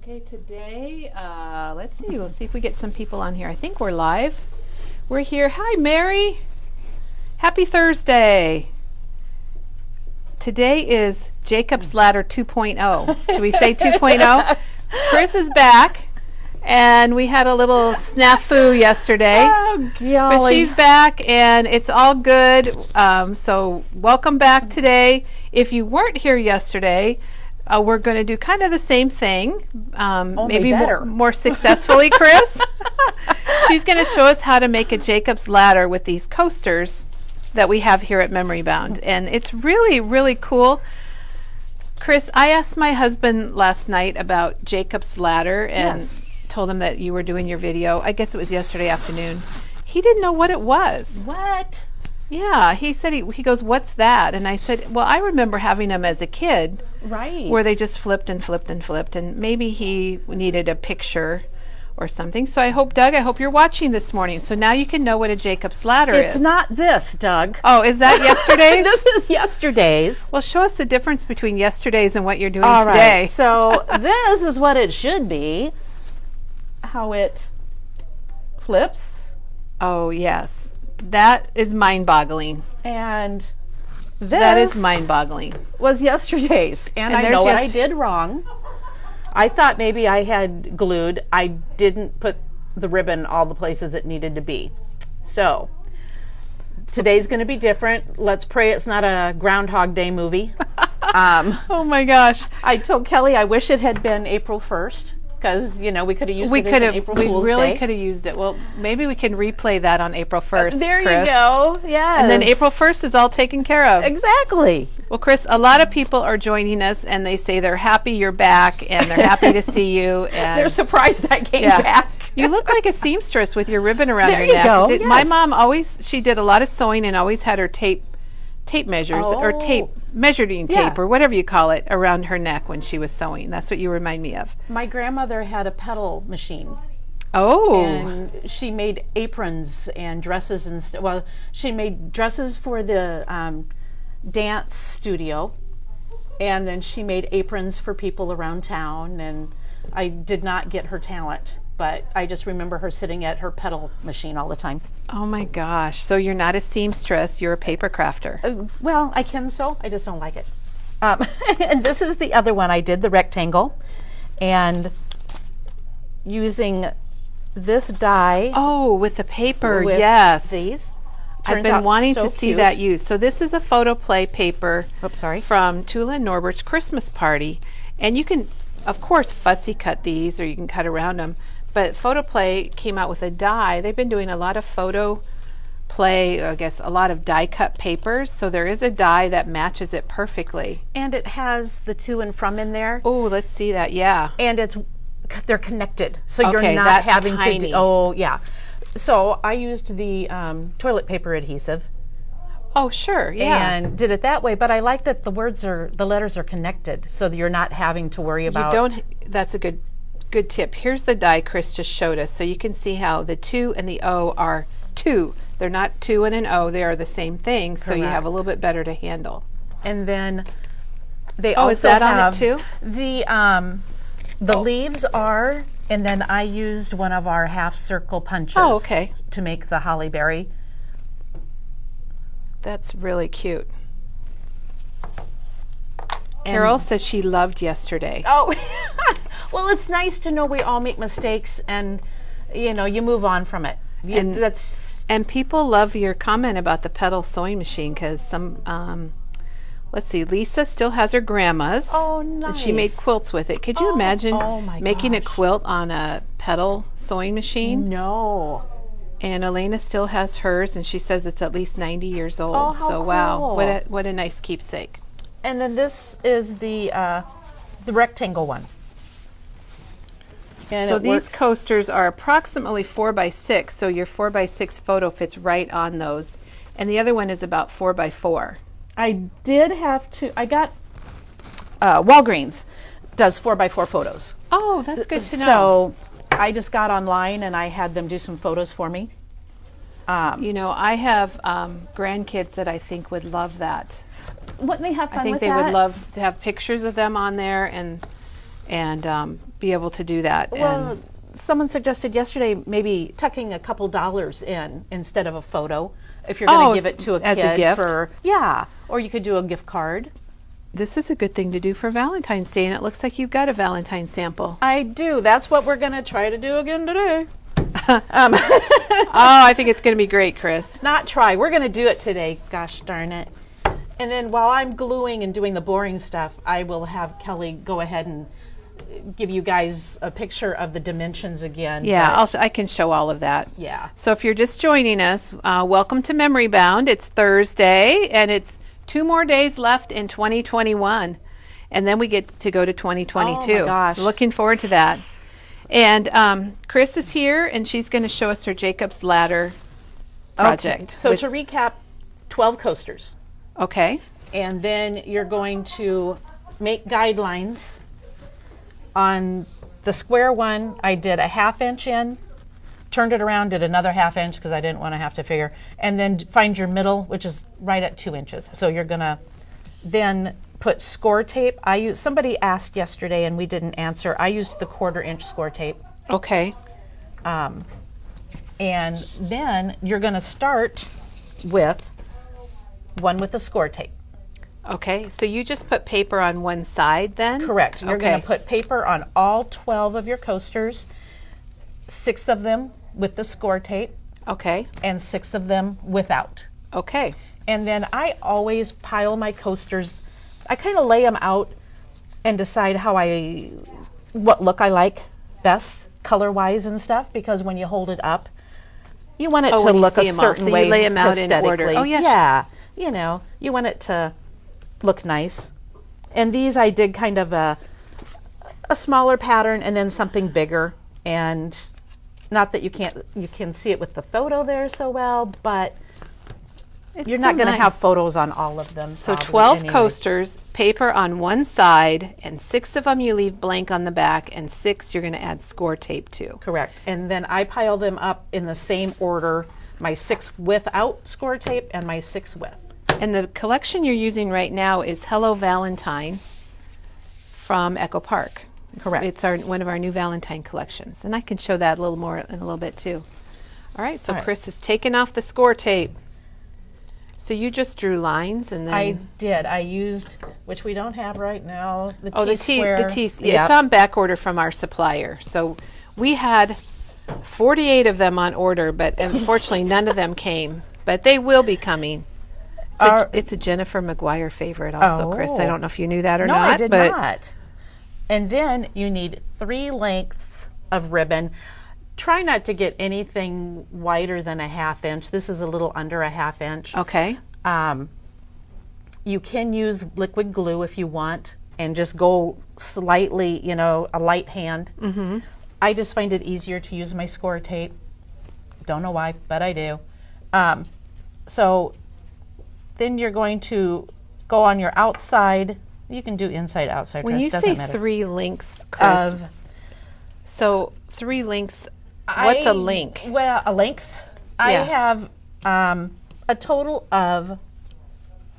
Okay, today, let's see. We'll see if we get some people on here. I think we're live. We're here. Hi, Mary. Happy Thursday. Today is Jacob's Ladder 2.0. Should we say 2.0? Chris is back, and we had a little snafu yesterday. Oh, golly. But she's back, and it's all good. So welcome back today. If you weren't here yesterday, we're going to do kind of the same thing, maybe more successfully, Chris. She's going to show us how to make a Jacob's Ladder with these coasters that we have here at Memory Bound. And it's really, really cool. Chris, I asked my husband last night about Jacob's Ladder and told him that you were doing your video. I guess it was yesterday afternoon. He didn't know what it was. What? Yeah, he said, he goes, what's that? And I said, well, I remember having them as a kid. Right. Where they just flipped and flipped and flipped, and maybe he needed a picture or something. So I hope, Doug, you're watching this morning. So now you can know what a Jacob's Ladder is. It's not this, Doug. Oh, is that yesterday's? This is yesterday's. Well, show us the difference between yesterday's and what you're doing All today. Right. So this is what it should be. How it flips. Oh, yes. That is mind-boggling. And this that is mind-boggling. Was yesterday's. And I know what I did wrong. I thought maybe I had glued. I didn't put the ribbon all the places it needed to be. So today's going to be different. Let's pray it's not a Groundhog Day movie. Oh my gosh. I told Kelly I wish it had been April 1st. Because, you know, we could have used it as an April Fool's Day. We really could have used it. Well, maybe we can replay that on April 1st, there Chris. You go. Yes. And then April 1st is all taken care of. Exactly. Well, Chris, a lot of people are joining us, and they say they're happy you're back, and they're happy to see you. And they're surprised I came back. You look like a seamstress with your ribbon around your neck. There you go. My mom she did a lot of sewing and always had her tape measures or measuring tape or whatever you call it around her neck when she was sewing. That's what you remind me of. My grandmother had a pedal machine. Oh. And she made aprons and dresses and well, she made dresses for the dance studio, and then she made aprons for people around town, and I did not get her talent. But I just remember her sitting at her pedal machine all the time. Oh my gosh. So you're not a seamstress, you're a paper crafter. Well, I can sew, I just don't like it. And this is the other one. I did the rectangle, and using this die. Oh, with the paper, with yes. These. I've been wanting to see that used. So this is a photo play paper from Tula and Norbert's Christmas party. And you can, of course, fussy cut these, or you can cut around them. But Photo Play came out with a die. They've been doing a lot of photo play, I guess a lot of die cut papers. So there is a die that matches it perfectly. And it has the to and from in there. Oh, let's see that, yeah. And they're connected. So you're not having to, oh yeah. So I used the toilet paper adhesive. Oh, sure, yeah. And did it that way, but I like that the letters are connected, so that you're not having to worry about. That's a good tip. Here's the die Chris just showed us, so you can see how the 2 and the O are 2. They're not 2 and an O, they are the same thing, so you have a little bit better to handle. And then they also is that have on it too? The leaves are, and then I used one of our half circle punches to make the holly berry. That's really cute. Carol said she loved yesterday. Oh, well, it's nice to know we all make mistakes, and you know, you move on from it. And people love your comment about the pedal sewing machine, because some, let's see, Lisa still has her grandma's. Oh, nice. And she made quilts with it. Could you imagine making a quilt on a pedal sewing machine? No. And Elena still has hers, and she says it's at least 90 years old. Oh, how so cool. Wow, what a nice keepsake. And then this is the rectangle one. And so these coasters are approximately 4x6, so your 4x6 photo fits right on those. And the other one is about 4x4. I did have to, I got, Walgreens does 4x4 photos. Oh, that's good to know. So I just got online and I had them do some photos for me. You know, I have grandkids that I think would love that. Wouldn't they have fun with that? I think they would love to have pictures of them on there, and and be able to do that. Well, and someone suggested yesterday maybe tucking a couple dollars in instead of a photo if you're going to give it to a as kid a gift. Or you could do a gift card. This is a good thing to do for Valentine's Day, and it looks like you've got a Valentine's sample. I do. That's what we're going to try to do again today. Oh, I think it's going to be great, Chris. Not try. We're going to do it today. Gosh darn it. And then while I'm gluing and doing the boring stuff, I will have Kelly go ahead and give you guys a picture of the dimensions again. Yeah, I can show all of that. Yeah. So if you're just joining us, welcome to Memory Bound. It's Thursday, and it's 2 more days left in 2021, and then we get to go to 2022. Oh my gosh. So looking forward to that. And Chris is here, and she's going to show us her Jacob's Ladder project. Okay. So to recap, 12 coasters. Okay. And then you're going to make guidelines. On the square one, I did a 1/2 inch in, turned it around, did another 1/2 inch because I didn't want to have to figure, and then find your middle, which is right at 2 inches. So you're going to then put score tape. Somebody asked yesterday and we didn't answer. I used the 1/4 inch score tape. Okay. And then you're going to start with one with the score tape. Okay, so you just put paper on one side then? Correct. You're going to put paper on all 12 of your coasters, 6 of them with the score tape. Okay. And 6 of them without. Okay. And then I always pile my coasters. I kind of lay them out and decide what look I like best color-wise and stuff, because when you hold it up, you want it to look a certain way. So you lay them out in order. Oh, yes. Yeah. You know, you want it to look nice. And these I did kind of a smaller pattern and then something bigger. And not that you can see it with the photo there so well, but you're not going to have photos on all of them. So 12 coasters, paper on one side, and 6 of them you leave blank on the back, and 6 you're going to add score tape to. Correct. And then I pile them up in the same order, my 6 without score tape and my 6 with. And the collection you're using right now is Hello Valentine from Echo Park. Correct. It's one of our new Valentine collections. And I can show that a little more in a little bit too. All right, so Chris is taking off the score tape. So you just drew lines and then... I did. I used, which we don't have right now, the T-square. The T. Yeah, it's on back order from our supplier. So we had 48 of them on order, but unfortunately none of them came. But they will be coming. It's a Jennifer McGuire favorite also, Chris. I don't know if you knew that or not. No, I did not. And then you need 3 lengths of ribbon. Try not to get anything wider than a 1/2 inch. This is a little under a 1/2 inch. Okay. You can use liquid glue if you want and just go slightly, a light hand. Mm-hmm. I just find it easier to use my score tape. Don't know why, but I do. So then you're going to go on your outside. You can do inside, outside. When you say 3 links, Chris, so 3 links, what's a link? Well, a length. I have a total of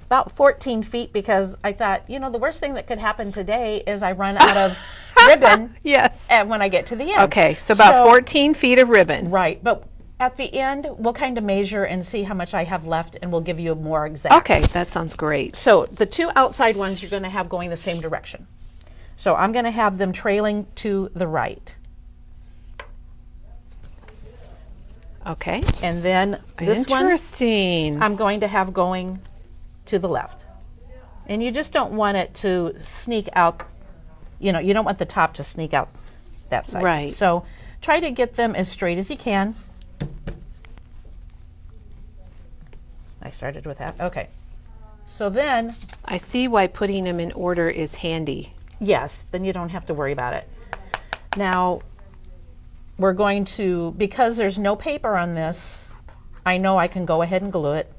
about 14 feet because I thought, the worst thing that could happen today is I run out of ribbon when I get to the end. Okay, so about 14 feet of ribbon. Right, but at the end, we'll kind of measure and see how much I have left, and we'll give you a more exact. Okay, that sounds great. So the 2 outside ones you're going to have going the same direction. So I'm going to have them trailing to the right. Okay. And then this one Interesting. I'm going to have going to the left. And you just don't want it to sneak out, you don't want the top to sneak out that side. Right. So try to get them as straight as you can. I started with that. Okay. So then... I see why putting them in order is handy. Yes, then you don't have to worry about it. Now, we're going to, because there's no paper on this, I know I can go ahead and glue it.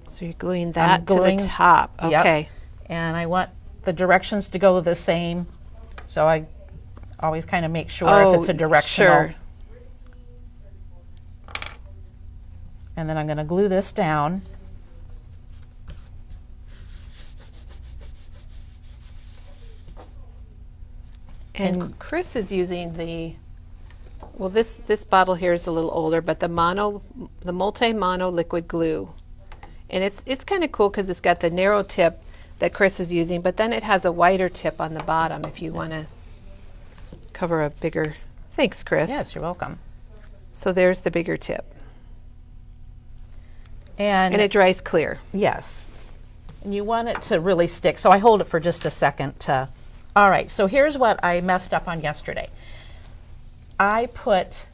So you're gluing that to the top. Okay. Yep. And I want the directions to go the same. So I always kind of make sure if it's a directional. Sure. And then I'm going to glue this down. And Chris is using the, well, this bottle here is a little older, but the multi-mono liquid glue. And it's kind of cool because it's got the narrow tip that Chris is using, but then it has a wider tip on the bottom if you want to cover a bigger, thanks Chris. Yes, you're welcome. So there's the bigger tip. And it dries clear. Yes. And you want it to really stick. So I hold it for just a second to, all right, so here's what I messed up on yesterday. I put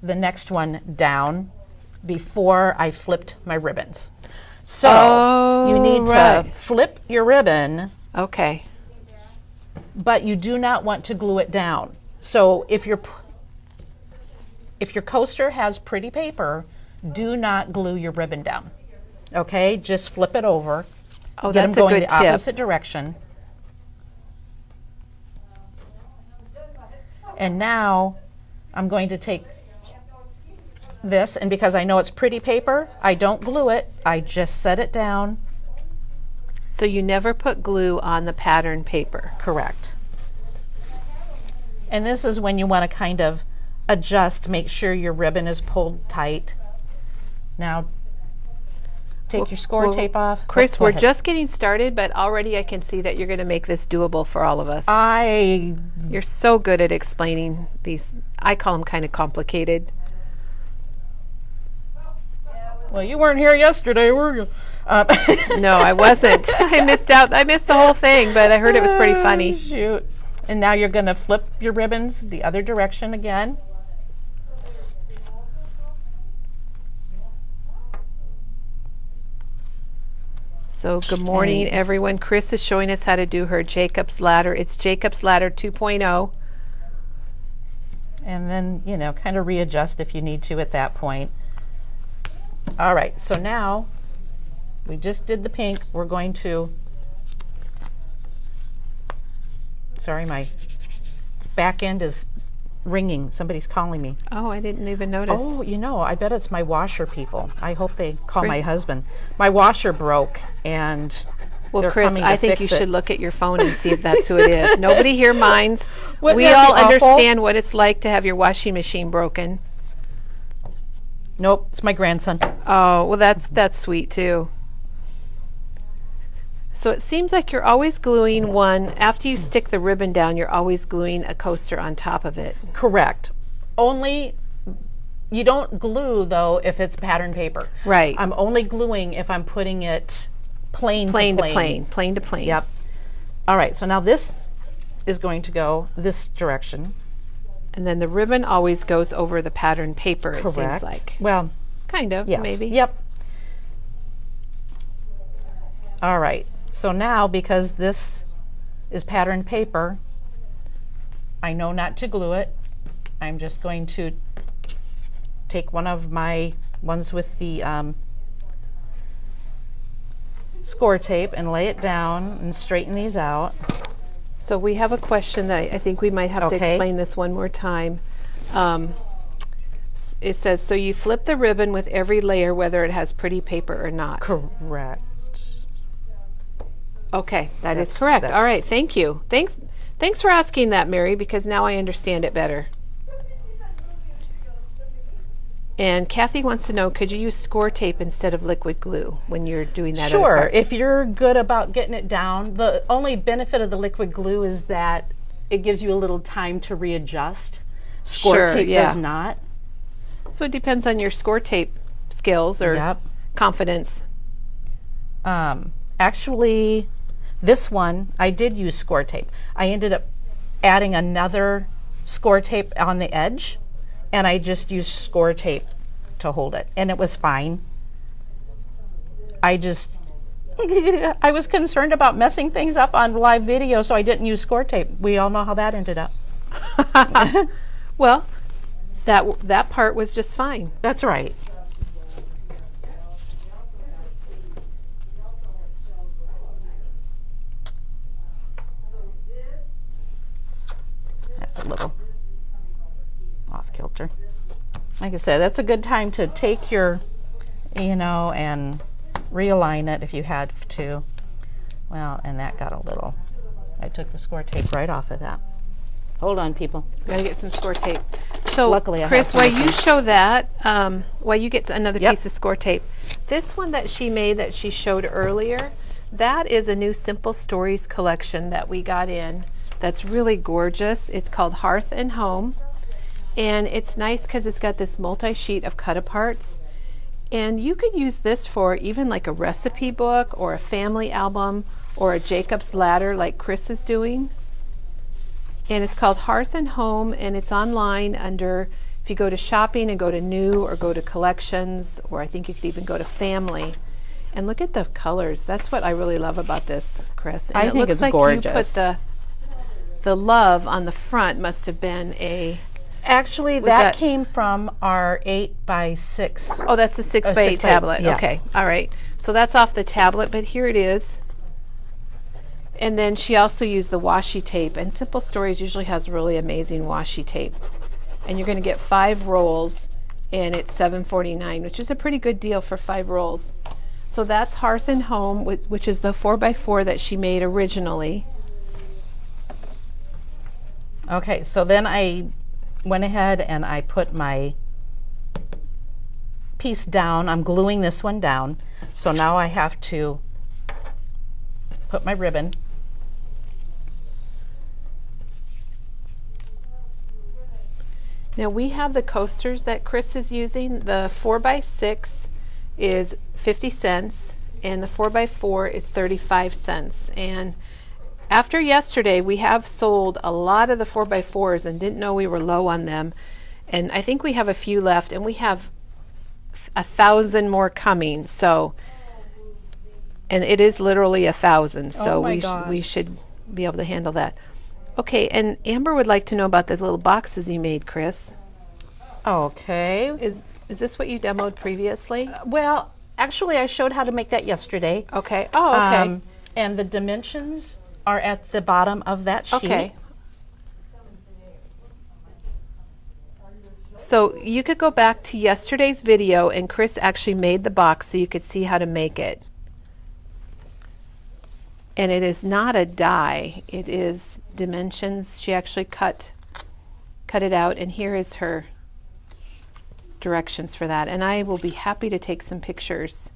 the next one down before I flipped my ribbons. So you need to flip your ribbon. Okay. But you do not want to glue it down. So if your coaster has pretty paper, do not glue your ribbon down. Okay, just flip it over. Oh, get that's them going a good the tip. Opposite direction. And now I'm going to take this, and because I know it's pretty paper, I don't glue it. I just set it down. So you never put glue on the pattern paper. Correct. And this is when you want to kind of adjust, make sure your ribbon is pulled tight. Now take your score tape off. Chris, we're just getting started, but already I can see that you're going to make this doable for all of us. You're so good at explaining these. I call them kind of complicated. Well, you weren't here yesterday, were you? No, I wasn't. I missed out. I missed the whole thing, but I heard it was pretty funny. Shoot. And now you're going to flip your ribbons the other direction again. So good morning, everyone. Chris is showing us how to do her Jacob's Ladder. It's Jacob's Ladder 2.0. And then, you know, kind of readjust if you need to at that point. All right, so now we just did the pink. We're going to, sorry, my back end is ringing. Somebody's calling me. Oh, I didn't even notice. Oh, you know, I bet it's my washer people. I hope they call my husband. My washer broke, and well, Chris, I think you should look at your phone and see if that's who it is. Nobody here minds. We all understand what it's like to have your washing machine broken. Nope, it's my grandson. Oh, well, that's sweet too. So it seems like you're always gluing one, after you stick the ribbon down, you're always gluing a coaster on top of it. Correct. Only, you don't glue though if it's pattern paper. Right. I'm only gluing if I'm putting it plain to plain. Yep. All right, so now this is going to go this direction. And then the ribbon always goes over the pattern paper, it seems like. Well, kind of, yes. Maybe. Yep. All right. So now, because this is patterned paper, I know not to glue it. I'm just going to take one of my ones with the score tape and lay it down and straighten these out. So we have a question that I think we might have to explain this one more time. It says, so you flip the ribbon with every layer, whether it has pretty paper or not. Correct. Okay, that is correct. All right, thank you. Thanks for asking that, Mary, because now I understand it better. And Kathy wants to know, could you use score tape instead of liquid glue when you're doing that? Sure, if you're good about getting it down. The only benefit of the liquid glue is that it gives you a little time to readjust. Score tape does not. So it depends on your score tape skills or confidence. Actually, this one, I did use score tape. I ended up adding another score tape on the edge, and I just used score tape to hold it, and it was fine. I was concerned about messing things up on live video, so I didn't use score tape. We all know how that ended up. Well, that part was just fine. That's right. That's a little off kilter. Like I said, that's a good time to take your, and realign it if you had to. Well, and that got a little, I took the score tape right off of that. Hold on, people. Gotta get some score tape. So, luckily, Chris, while you show that, while you get another Yep. piece of score tape, this one that she made that she showed earlier, that is a new Simple Stories collection that we got in. That's really gorgeous. It's called Hearth and Home, and it's nice because it's got this multi-sheet of cut-aparts. And you could use this for even like a recipe book or a family album or a Jacob's Ladder like Chris is doing. And it's called Hearth and Home, and it's online under, if you go to shopping and go to new or go to collections, or I think you could even go to family. And look at the colors. That's what I really love about this, Chris. And I it think looks it's like gorgeous. You put the love on the front must have been a... Actually, that came from our 8x6. Oh, that's the 6x8 tablet. Yeah. Okay, all right. So that's off the tablet, but here it is. And then she also used the washi tape, and Simple Stories usually has really amazing washi tape. And you're going to get 5 rolls, and it's $7.49, which is a pretty good deal for 5 rolls. So that's Hearth and Home, which is the 4x4 that she made originally. Okay, so then I went ahead and I put my piece down. I'm gluing this one down. So now I have to put my ribbon. Now we have the coasters that Chris is using. The 4x6 is 50 cents and the 4x4 is 35 cents. And after yesterday, we have sold a lot of the 4x4s and didn't know we were low on them. And I think we have a few left, and we have 1,000 more coming. So, and it is literally 1,000. So we should be able to handle that. Okay, and Amber would like to know about the little boxes you made, Chris. Okay. Is this what you demoed previously? Well, actually, I showed how to make that yesterday. Okay. Oh, okay. And the dimensions are at the bottom of that sheet. Okay. So you could go back to yesterday's video, and Chris actually made the box so you could see how to make it. And it is not a die, it is dimensions. She actually cut it out, and here is her directions for that. And I will be happy to take some pictures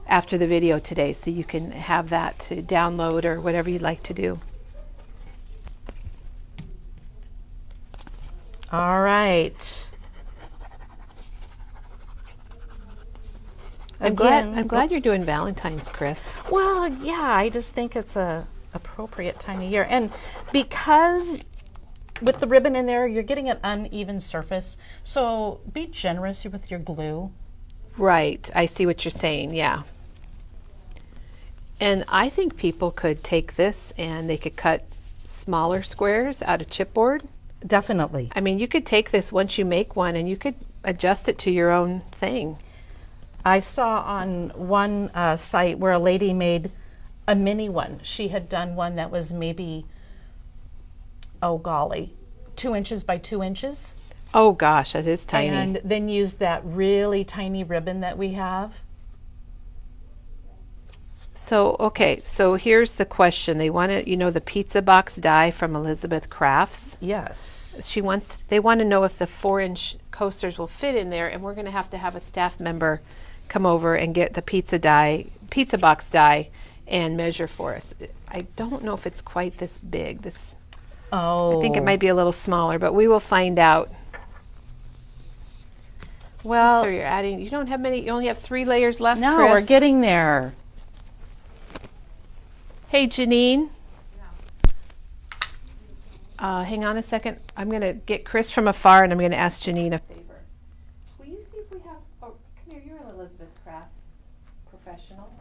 after the video today so you can have that to download or whatever you'd like to do. All right. I'm glad you're doing Valentine's, Chris. Well, yeah, I just think it's a appropriate time of year. And because with the ribbon in there, you're getting an uneven surface, so be generous with your glue. Right, I see what you're saying, yeah. And I think people could take this and they could cut smaller squares out of chipboard. Definitely. I mean, you could take this once you make one and you could adjust it to your own thing. I saw on one site where a lady made a mini one. She had done one that was maybe, oh golly, 2 inches by 2 inches. Oh gosh, that is tiny. And then used that really tiny ribbon that we have. So, okay, so here's the question. They want to, the pizza box die from Elizabeth Crafts. Yes. They want to know if the 4-inch coasters will fit in there, and we're going to have a staff member come over and get the pizza box die and measure for us. I don't know if it's quite this big. I think it might be a little smaller, but we will find out. Well, so you're adding, you don't have many, you only have 3 layers left, no, Chris. we're getting there. Hey, Janine. Hang on a second. I'm going to get Chris from afar, and I'm going to ask Janine a favor. Will you see if we have, come here, you're an Elizabeth Craft professional.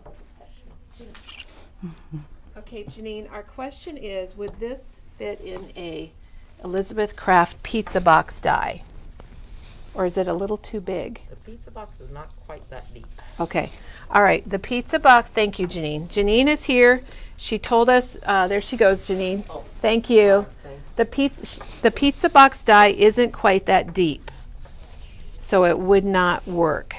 Okay, Janine, our question is, would this fit in a Elizabeth Craft pizza box die? Or is it a little too big? The pizza box is not quite that deep. Okay. All right. The pizza box. Thank you, Janine. Janine is here. She told us. There she goes, Janine. Oh. Thank you. The pizza box die isn't quite that deep, so it would not work.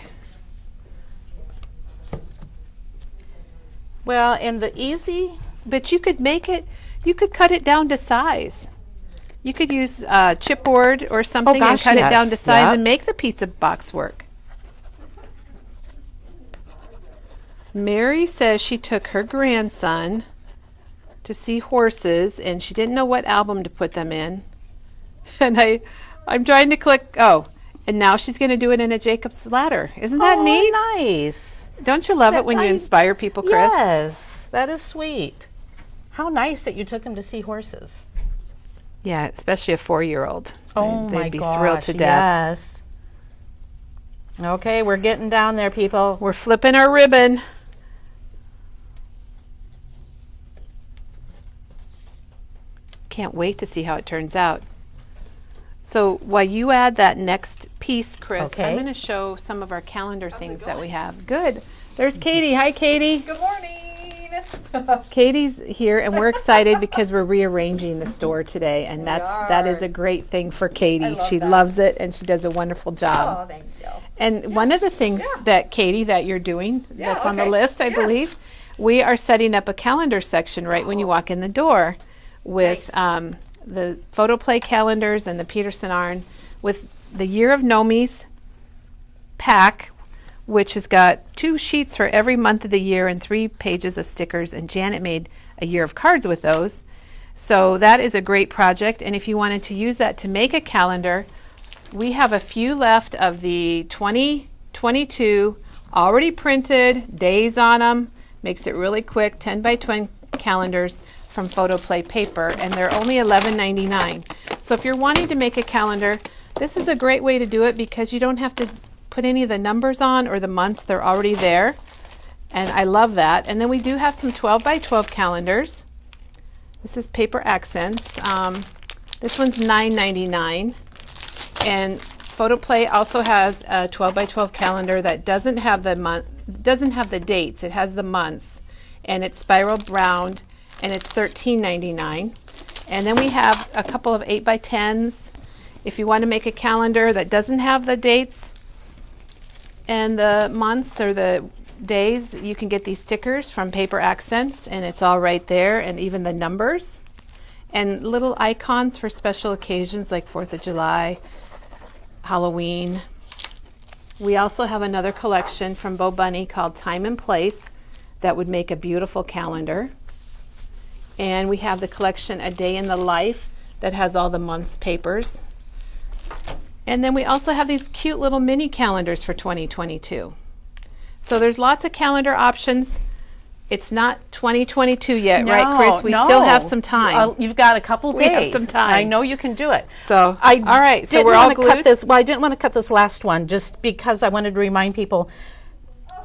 Well, and the easy, but you could make it. You could cut it down to size. You could use chipboard or something and gosh, cut it down yes. to size Yep. and make the pizza box work. Mary says she took her grandson to see horses and she didn't know what album to put them in. And I'm trying to click, and now she's going to do it in a Jacob's Ladder. Isn't that neat? Nice. Don't you love it when you inspire people, Chris? Yes, that is sweet. How nice that you took him to see horses. Yeah, especially a 4-year-old. Oh my They'd be gosh, thrilled to death. yes. Okay, we're getting down there, people. We're flipping our ribbon. Can't wait to see how it turns out. So while you add that next piece, Chris, Okay. I'm going to show some of our calendar things that we have. Good. There's Katie. Hi, Katie. Good morning. Katie's here, and we're excited because we're rearranging the store today, and that is a great thing for Katie. She that. loves it, and she does a wonderful job. Oh, thank you. And one of the things that Katie, that you're doing, that's on the list, I Yes. believe, we are setting up a calendar section right when you walk in the door with the photo play calendars and the Peterson Arn with the Year of Nomis pack, which has got 2 sheets for every month of the year and 3 pages of stickers. And Janet made a year of cards with those. So that is a great project. And if you wanted to use that to make a calendar, we have a few left of the 2022 already printed, days on them. Makes it really quick, 10 by 20 calendars from Photo Play paper, and they're only $11.99. So if you're wanting to make a calendar, this is a great way to do it because you don't have to put any of the numbers on or the months, they're already there. And I love that. And then we do have some 12 by 12 calendars. This is Paper Accents. This one's $9.99. And Photo Play also has a 12 by 12 calendar that doesn't have the dates, it has the months, and it's spiral bound, and it's $13.99. And then we have a couple of 8 by 10s. If you want to make a calendar that doesn't have the dates and the months or the days, you can get these stickers from Paper Accents, and it's all right there, and even the numbers. And little icons for special occasions like 4th of July, Halloween. We also have another collection from Bo Bunny called Time and Place that would make a beautiful calendar. And we have the collection A Day in the Life that has all the months papers. And then we also have these cute little mini calendars for 2022. So there's lots of calendar options. It's not 2022 yet, right, Chris? We still have some time. You've got a couple days. We have some time. I know you can do it. So, all right. So we're all glued. I didn't want to cut this last one just because I wanted to remind people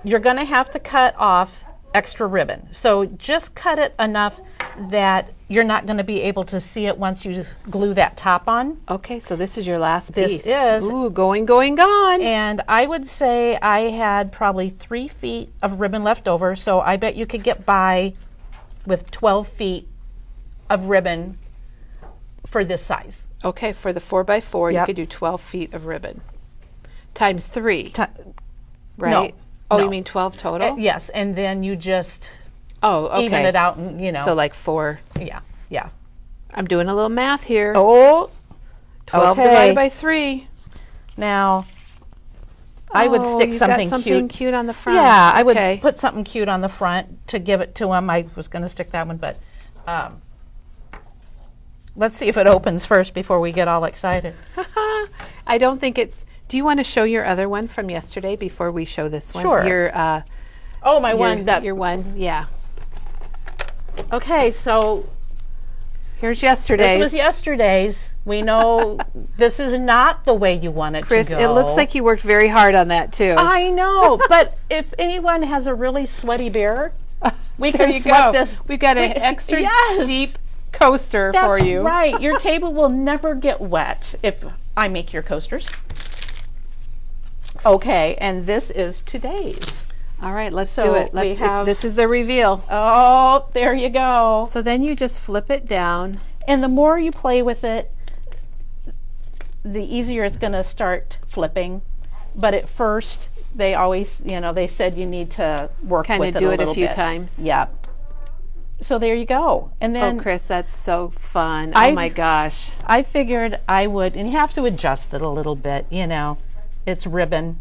you're going to have to cut off extra ribbon. So just cut it enough that you're not going to be able to see it once you glue that top on. Okay, so this is your last This piece. is. Ooh, gone. And I would say I had probably 3 feet of ribbon left over, so I bet you could get by with 12 feet of ribbon for this size. Okay, for the 4x4, you Yep. could do 12 feet of ribbon. Times 3, right? no, Oh, no. you mean 12 total? Yes, and then you just Oh, okay. even it out, and, So like 4. yeah. I'm doing a little math here. Oh, 12 okay. divided by 3. Now, I would stick you something, got something cute. cute on the front. Yeah, I would Okay. put something cute on the front to give it to him. I was going to stick that one, but let's see if it opens first before we get all excited. I don't think it's. Do you want to show your other one from yesterday before we show this one? Sure. Your Oh, my one. your one. Yeah. Okay, so Here's yesterday's. this was yesterday's. We know this is not the way you want it Chris, to go. it looks like you worked very hard on that too. I know, but if anyone has a really sweaty bear, we There can you sweat go. this. We've got an extra Yes. deep coaster That's for you. right. Your table will never get wet if I make your coasters. Okay, and this is today's. All right, let's So do it. we have- this is the reveal. Oh, there you go. So then you just flip it down. And the more you play with it, the easier it's going to start flipping. But at first, they always, they said you need to work Kinda with it do a it a little few bit. times. Yep. So there you go. And then Oh, Chris, that's so fun. I- Oh my gosh. I figured I would, and you have to adjust it a little bit, you know, it's ribbon.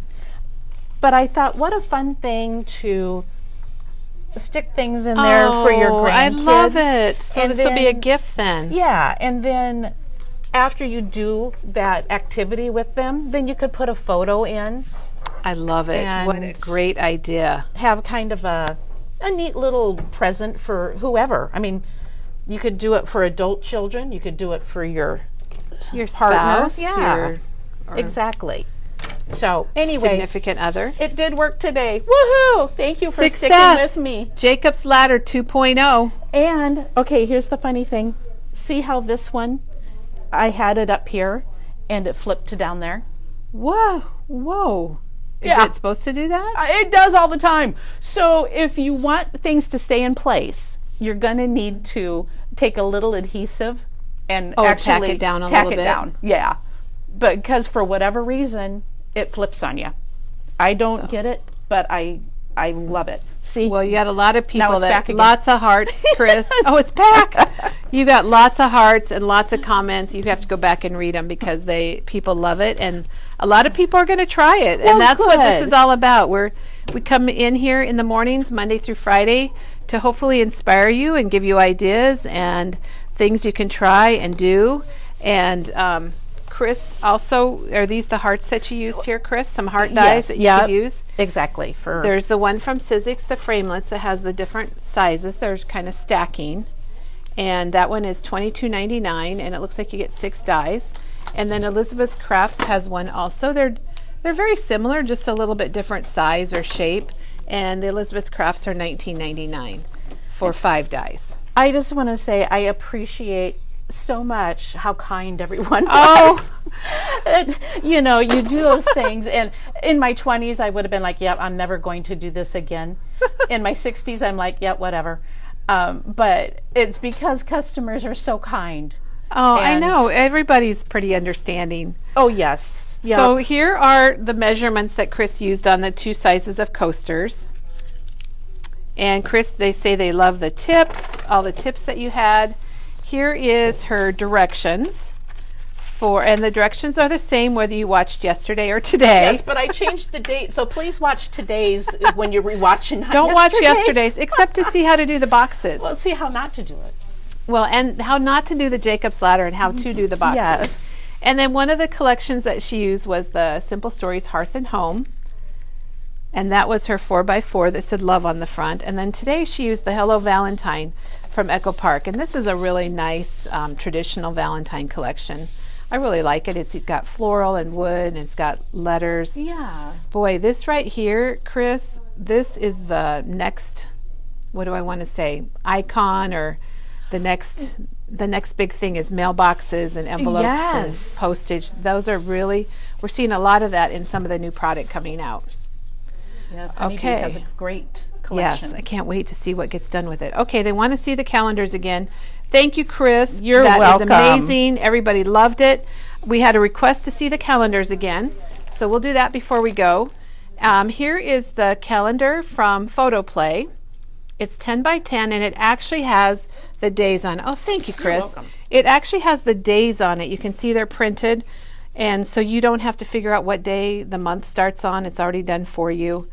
But I thought, what a fun thing to stick things in there for your grandkids. I love it. So And this will be a then- gift then. Yeah, and then after you do that activity with them, then you could put a photo in, I love it. What a And- great idea. have kind of a neat little present for whoever. I mean, you could do it for adult children, you could do it for your Your partner. spouse, Yeah. or Exactly. So anyway, significant other. it did work today. Woohoo! Thank you for Success. sticking with me. Jacob's Ladder 2.0. And okay, here's the funny thing. See how this one, I had it up here and it flipped to down there? Whoa, whoa. Is Yeah. it supposed to do that? It does all the time. So if you want things to stay in place, you're going to need to take a little adhesive and tack actually it down a tack little it bit. down. Yeah. But because for whatever reason, it flips on you. I don't get it, but I love it. See? Well, you got a lot of people it's that back again. lots of hearts, Chris. Oh, it's back. You got lots of hearts and lots of comments. You have to go back and read them because people love it, and a lot of people are going to try it, Well, and that's what this good. is all about. We come in here in the mornings, Monday through Friday, to hopefully inspire you and give you ideas and things you can try and do. And Chris, also, are these the hearts that you used here, Chris? Some heart dies that you Yep. could use? Exactly. There's the one from Sizzix, the framelets, that has the different sizes. There's kind of stacking. And that one is $22.99, and it looks like you get 6 dies. And then Elizabeth Crafts has one also. They're very similar, just a little bit different size or shape. And the Elizabeth Crafts are $19.99 for 5 dies. I just want to say I appreciate so much how kind everyone Oh. was. And, you know, you do those things, and in my 20s I would have been like, "Yep, I'm never going to do this again." In my 60s, I'm like, "Yep, whatever." But it's because customers are so kind. Oh, I And- know. Everybody's pretty understanding. Oh yes. Yep. So here are the measurements that Chris used on the 2 sizes of coasters. And Chris, they say they love the tips, all the tips that you had. Here is her directions and the directions are the same whether you watched yesterday or today. Yes, but I changed the date, so please watch today's when you're rewatching. Don't watch yesterday's except to see how to do the boxes. Let's see how not to do it. Well, and how not to do the Jacob's Ladder and how to do the boxes. Yes. And then one of the collections that she used was the Simple Stories Hearth and Home. And that was her 4x4 that said love on the front. And then today she used the Hello Valentine from Echo Park. And this is a really nice traditional Valentine collection. I really like it. It's got floral and wood, and it's got letters. Yeah. Boy, this right here, Chris, this is the next, what do I want to say, icon, or the next big thing is mailboxes and envelopes Yes. and postage. Those are really, we're seeing a lot of that in some of the new product coming out. Yes. Honeybee Okay. has a great collection. Yes, I can't wait to see what gets done with it. Okay, they want to see the calendars again. Thank you, Chris. You're That welcome. is amazing. Everybody loved it. We had a request to see the calendars again, so we'll do that before we go. Here is the calendar from PhotoPlay. It's 10 by 10, and it actually has the days on it. Oh, thank you, Chris. welcome. It actually has the days on it. You can see they're printed, and so you don't have to figure out what day the month starts on. It's already done for you.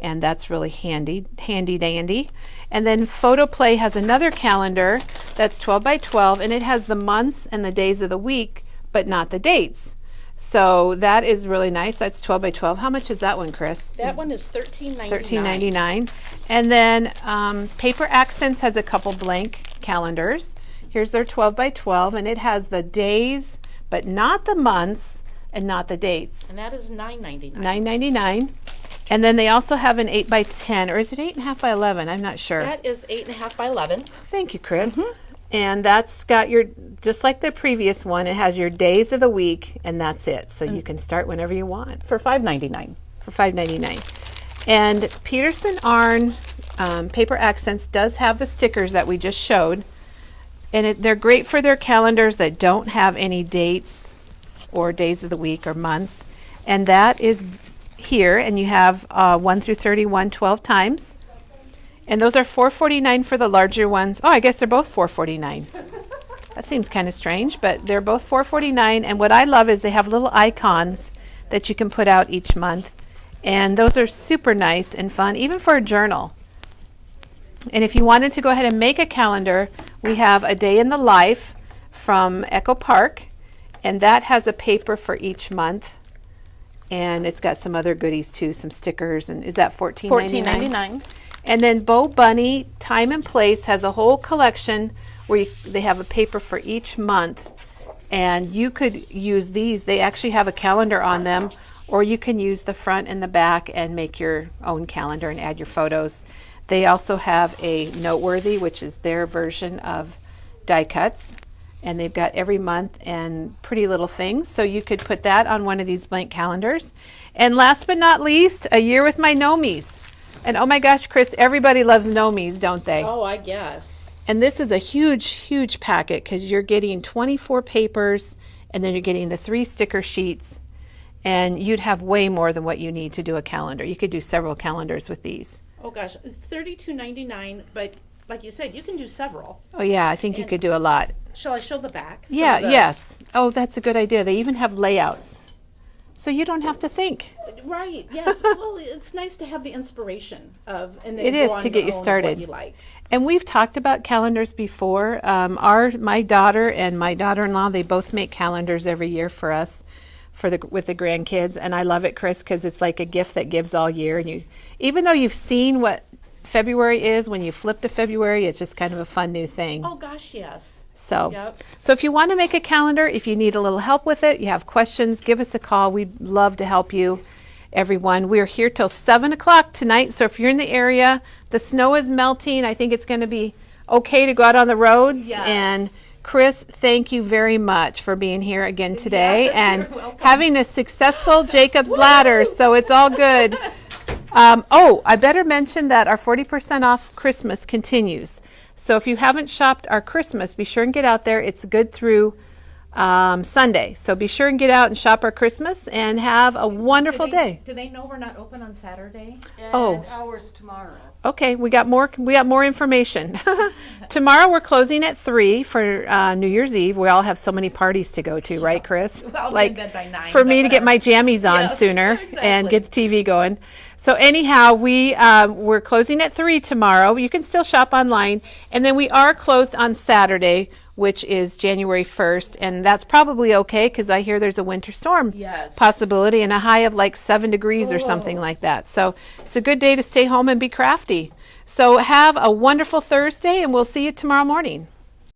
And that's really handy dandy. And then PhotoPlay has another calendar that's 12 by 12, and it has the months and the days of the week, but not the dates. So that is really nice. That's 12 by 12. How much is that one, Chris? That one is $13.99. $13.99. And then Paper Accents has a couple blank calendars. Here's their 12 by 12, and it has the days, but not the months and not the dates. And that is $9.99. $9.99. And then they also have an 8 by 10, or is it 8.5 by 11? I'm not sure. That is 8.5 by 11. Thank you, Chris. And that's got your, just like the previous one, it has your days of the week, and that's it. So you can start whenever you want For $5.99. for $5.99. And Peterson Arn Paper Accents does have the stickers that we just showed. And they're great for their calendars that don't have any dates or days of the week or months. And that is here, and you have 1 through 31 12 times. And those are $4.49 for the larger ones. Oh, I guess they're both $4.49. That seems kind of strange, but they're both $4.49. And what I love is they have little icons that you can put out each month. And those are super nice and fun, even for a journal. And if you wanted to go ahead and make a calendar, we have a day in the life from Echo Park, and that has a paper for each month. And it's got some other goodies too, some stickers. And is that $14.99? $14.99. And then Bo Bunny Time and Place has a whole collection where they have a paper for each month, and you could use these. They actually have a calendar on them, or you can use the front and the back and make your own calendar and add your photos. They also have a Noteworthy, which is their version of die cuts, and they've got every month and pretty little things, so you could put that on one of these blank calendars. And last but not least, A Year with My Nomies. And oh my gosh, Chris, everybody loves Nomies, don't they? Oh, I guess. And this is a huge, huge packet because you're getting 24 papers, and then you're getting the 3 sticker sheets, and you'd have way more than what you need to do a calendar. You could do several calendars with these. Oh gosh, it's $32.99, but like you said, you can do several. Oh yeah, I think you could do a lot. Shall I show the back? Yeah, yes. Oh, that's a good idea. They even have layouts, so you don't have to think. Right, yes. Well, it's nice to have the inspiration of, and then It go is on to get your you own started. what you like. And we've talked about calendars before. My daughter and my daughter-in-law, they both make calendars every year for us, with the grandkids, and I love it, Chris, because it's like a gift that gives all year. And even though you've seen what February is, when you flip to February, it's just kind of a fun new thing. Oh gosh, yes. So, Yep. so if you want to make a calendar, if you need a little help with it, you have questions, give us a call. We'd love to help you, everyone. We're here till 7 o'clock tonight, so if you're in the area, the snow is melting. I think it's going to be okay to go out on the roads. Yes. And Chris, thank you very much for being here again today Yes, and you're welcome. having a successful Jacob's Ladder, so it's all good. I better mention that our 40% off Christmas continues. So if you haven't shopped our Christmas, be sure and get out there. It's good through Sunday. So be sure and get out and shop our Christmas and have a wonderful day. Do they know we're not open on Saturday? Oh. Hours tomorrow. Okay, we got more information. Tomorrow we're closing at 3 for New Year's Eve. We all have so many parties to go to, right, Chris? I'll be in bed by 9, for but me to get whatever. my jammies on Yes, sooner exactly. and get the TV going. So anyhow, we're closing at 3 tomorrow. You can still shop online, and then we are closed on Saturday, which is January 1st, and that's probably okay because I hear there's a winter storm Yes. possibility and a high of like 7 degrees or something like that. So it's a good day to stay home and be crafty. So have a wonderful Thursday, and we'll see you tomorrow morning.